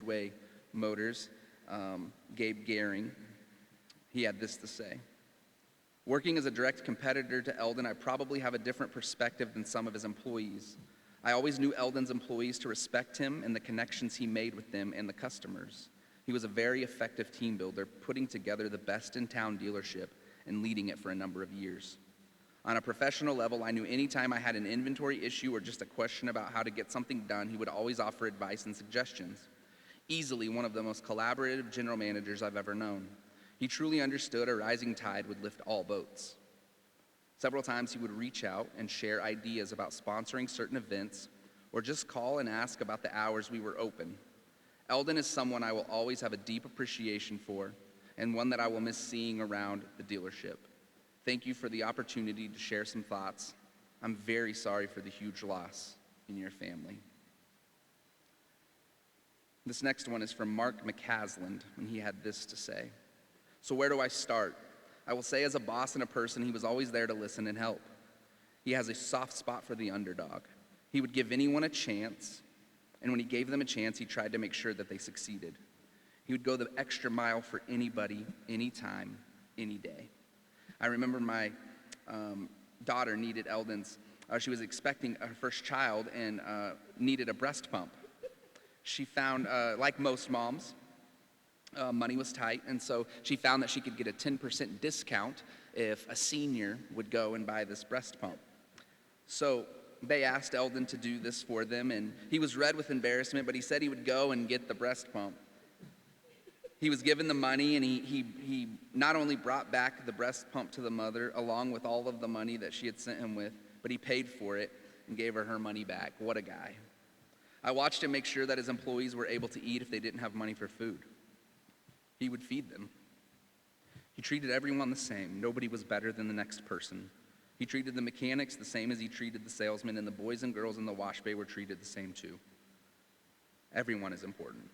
Way Motors, Gabe Gehring. He had this to say: "Working as a direct competitor to Eldon, I probably have a different perspective than some of his employees. I always knew Eldon's employees to respect him and the connections he made with them and the customers. He was a very effective team builder, putting together the best-in-town dealership and leading it for a number of years. On a professional level, I knew anytime I had an inventory issue or just a question about how to get something done, he would always offer advice and suggestions. Easily one of the most collaborative general managers I've ever known. He truly understood a rising tide would lift all boats. Several times he would reach out and share ideas about sponsoring certain events or just call and ask about the hours we were open. Eldon is someone I will always have a deep appreciation for and one that I will miss seeing around the dealership. Thank you for the opportunity to share some thoughts. I'm very sorry for the huge loss in your family." This next one is from Mark McCasland, and he had this to say: "So where do I start? I will say as a boss and a person, he was always there to listen and help. He has a soft spot for the underdog. He would give anyone a chance, and when he gave them a chance, he tried to make sure that they succeeded. He would go the extra mile for anybody, anytime, any day. I remember my daughter needed she was expecting her first child and needed a breast pump. She found, like most moms, money was tight, and so she found that she could get a 10% discount if a senior would go and buy this breast pump. So they asked Eldon to do this for them, and he was red with embarrassment, but he said he would go and get the breast pump. He was given the money, and he not only brought back the breast pump to the mother, along with all of the money that she had sent him with, but he paid for it and gave her money back. What a guy. I watched him make sure that his employees were able to eat if they didn't have money for food. He would feed them. He treated everyone the same. Nobody was better than the next person. He treated the mechanics the same as he treated the salesmen, and the boys and girls in the wash bay were treated the same too. Everyone is important.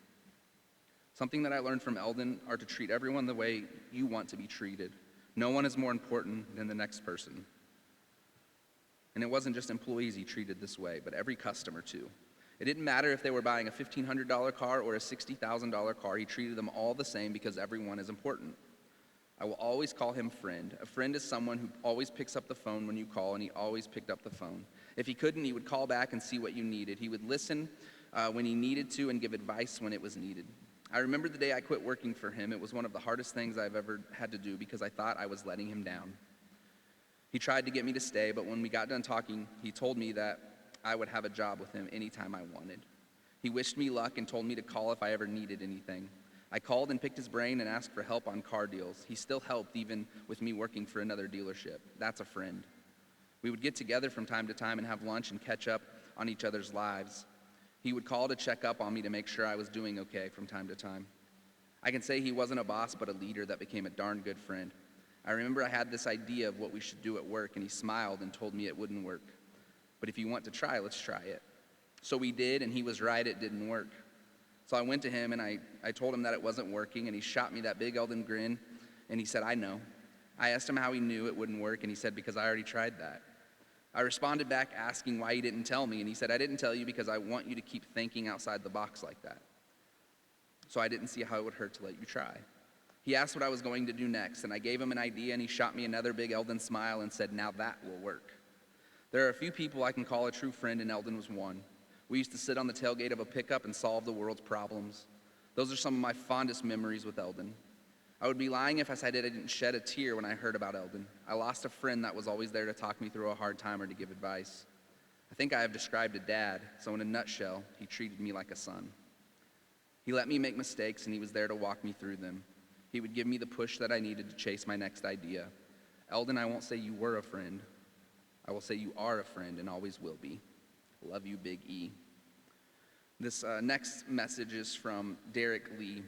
Something that I learned from Eldon are to treat everyone the way you want to be treated. No one is more important than the next person. And it wasn't just employees he treated this way, but every customer too. It didn't matter if they were buying a $1,500 car or a $60,000 car, he treated them all the same because everyone is important. I will always call him friend. A friend is someone who always picks up the phone when you call, and he always picked up the phone. If he couldn't, he would call back and see what you needed. He would listen when he needed to and give advice when it was needed. I remember the day I quit working for him. It was one of the hardest things I've ever had to do because I thought I was letting him down. He tried to get me to stay, but when we got done talking, he told me that I would have a job with him anytime I wanted. He wished me luck and told me to call if I ever needed anything. I called and picked his brain and asked for help on car deals. He still helped even with me working for another dealership. That's a friend. We would get together from time to time and have lunch and catch up on each other's lives. He would call to check up on me to make sure I was doing okay from time to time. I can say he wasn't a boss but a leader that became a darn good friend. I remember I had this idea of what we should do at work, and he smiled and told me it wouldn't work. But if you want to try, let's try it. So we did, and he was right, it didn't work. So I went to him and I told him that it wasn't working, and he shot me that big Eldon grin, and he said, "I know." I asked him how he knew it wouldn't work, and he said, "Because I already tried that." I responded back asking why he didn't tell me, and he said, "I didn't tell you because I want you to keep thinking outside the box like that. So I didn't see how it would hurt to let you try." He asked what I was going to do next, and I gave him an idea, and he shot me another big Eldon smile and said, "Now that will work." There are a few people I can call a true friend, and Eldon was one. We used to sit on the tailgate of a pickup and solve the world's problems. Those are some of my fondest memories with Eldon. I would be lying if I said I didn't shed a tear when I heard about Eldon. I lost a friend that was always there to talk me through a hard time or to give advice. I think I have described a dad, so in a nutshell, he treated me like a son. He let me make mistakes, and he was there to walk me through them. He would give me the push that I needed to chase my next idea. Eldon, I won't say you were a friend. I will say you are a friend and always will be. Love you, Big E. This next message is from Derek Lee.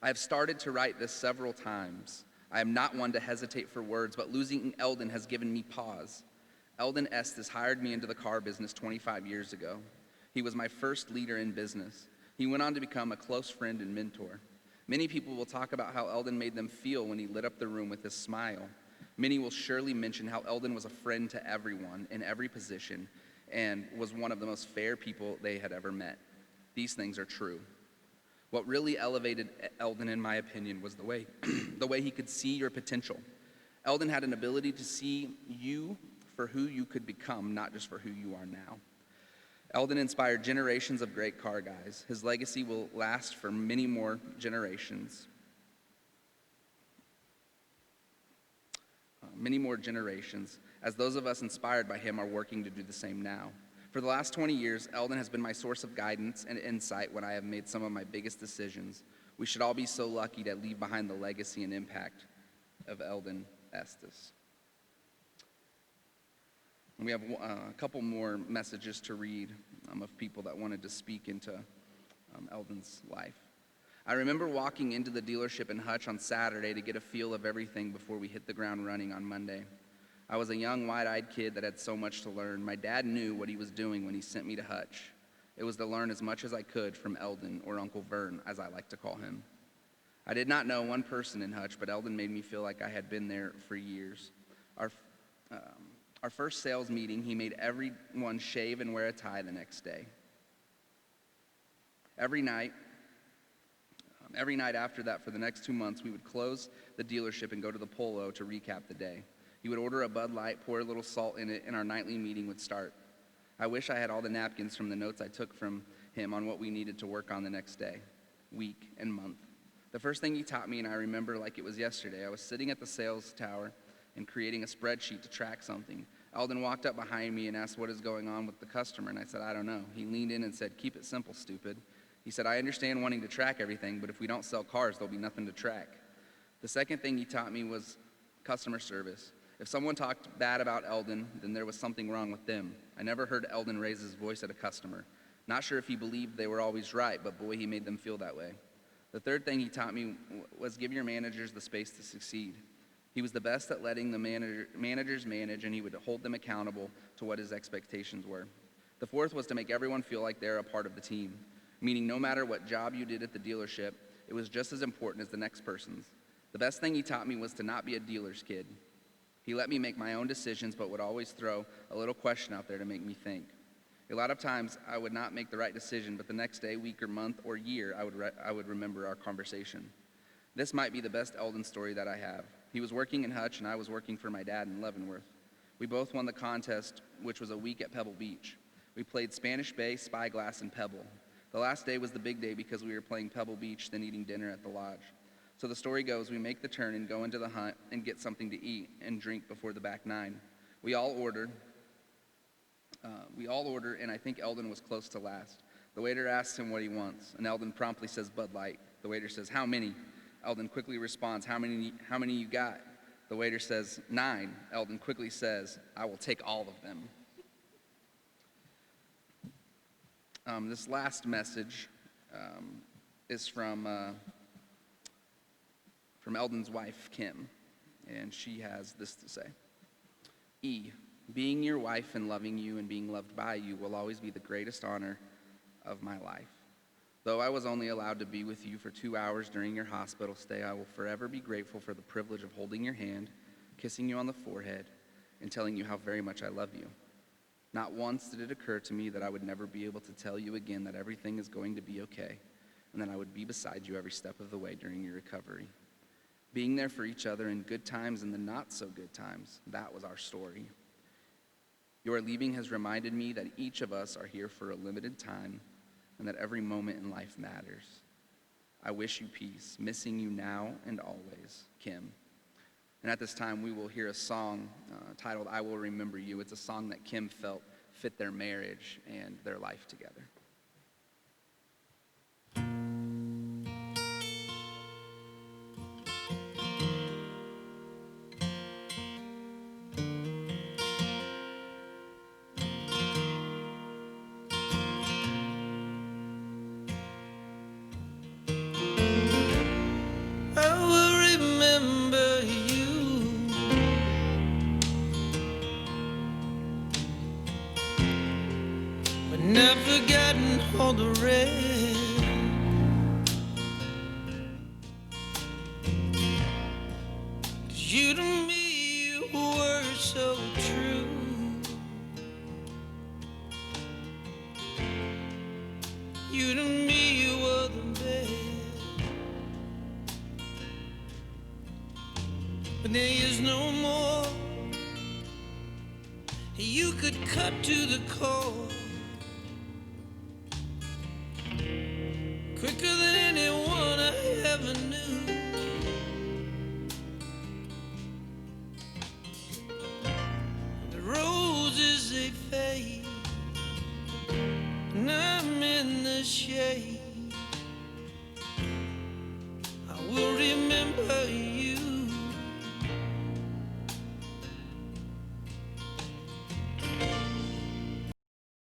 I have started to write this several times. I am not one to hesitate for words, but losing Eldon has given me pause. Eldon Estes hired me into the car business 25 years ago. He was my first leader in business. He went on to become a close friend and mentor. Many people will talk about how Eldon made them feel when he lit up the room with his smile. Many will surely mention how Eldon was a friend to everyone in every position and was one of the most fair people they had ever met. These things are true. What really elevated Eldon, in my opinion, was the way, the way he could see your potential. Eldon had an ability to see you for who you could become, not just for who you are now. Eldon inspired generations of great car guys. His legacy will last for many more generations. As those of us inspired by him are working to do the same now. For the last 20 years, Eldon has been my source of guidance and insight when I have made some of my biggest decisions. We should all be so lucky to leave behind the legacy and impact of Eldon Estes. And we have a couple more messages to read of people that wanted to speak into Eldon's life. I remember walking into the dealership in Hutch on Saturday to get a feel of everything before we hit the ground running on Monday. I was a young, wide-eyed kid that had so much to learn. My dad knew what he was doing when he sent me to Hutch. It was to learn as much as I could from Eldon, or Uncle Vern, as I like to call him. I did not know one person in Hutch, but Eldon made me feel like I had been there for years. Our first sales meeting, he made everyone shave and wear a tie the next day. Every night after that, for the next 2 months, we would close the dealership and go to the Polo to recap the day. He would order a Bud Light, pour a little salt in it, and our nightly meeting would start. I wish I had all the napkins from the notes I took from him on what we needed to work on the next day, week, and month. The first thing he taught me, and I remember like it was yesterday, I was sitting at the sales tower and creating a spreadsheet to track something. Eldon walked up behind me and asked what is going on with the customer, and I said, I don't know. He leaned in and said, keep it simple, stupid. He said, I understand wanting to track everything, but if we don't sell cars, there'll be nothing to track. The second thing he taught me was customer service. If someone talked bad about Eldon, then there was something wrong with them. I never heard Eldon raise his voice at a customer. Not sure if he believed they were always right, but boy, he made them feel that way. The third thing he taught me was give your managers the space to succeed. He was the best at letting the managers manage, and he would hold them accountable to what his expectations were. The fourth was to make everyone feel like they're a part of the team, meaning no matter what job you did at the dealership, it was just as important as the next person's. The best thing he taught me was to not be a dealer's kid. He let me make my own decisions, but would always throw a little question out there to make me think. A lot of times, I would not make the right decision, but the next day, week, or month, or year, I would remember our conversation. This might be the best Eldon story that I have. He was working in Hutch, and I was working for my dad in Leavenworth. We both won the contest, which was a week at Pebble Beach. We played Spanish Bay, Spyglass, and Pebble. The last day was the big day because we were playing Pebble Beach, then eating dinner at the lodge. So the story goes, we make the turn and go into the hunt and get something to eat and drink before the back nine. We all order, and I think Eldon was close to last. The waiter asks him what he wants, and Eldon promptly says Bud Light. The waiter says, how many? Eldon quickly responds, how many you got? The waiter says, 9. Eldon quickly says, I will take all of them. This last message is from Eldon's wife, Kim, and she has this to say. E, being your wife and loving you and being loved by you will always be the greatest honor of my life. Though I was only allowed to be with you for 2 hours during your hospital stay, I will forever be grateful for the privilege of holding your hand, kissing you on the forehead, and telling you how very much I love you. Not once did it occur to me that I would never be able to tell you again that everything is going to be okay, and that I would be beside you every step of the way during your recovery. Being there for each other in good times and the not so good times, that was our story. Your leaving has reminded me that each of us are here for a limited time and that every moment in life matters. I wish you peace, missing you now and always, Kim. And at this time, we will hear a song titled, I Will Remember You. It's a song that Kim felt fit their marriage and their life together. Never forget when there is no more. You could cut to the core quicker than anyone I ever knew.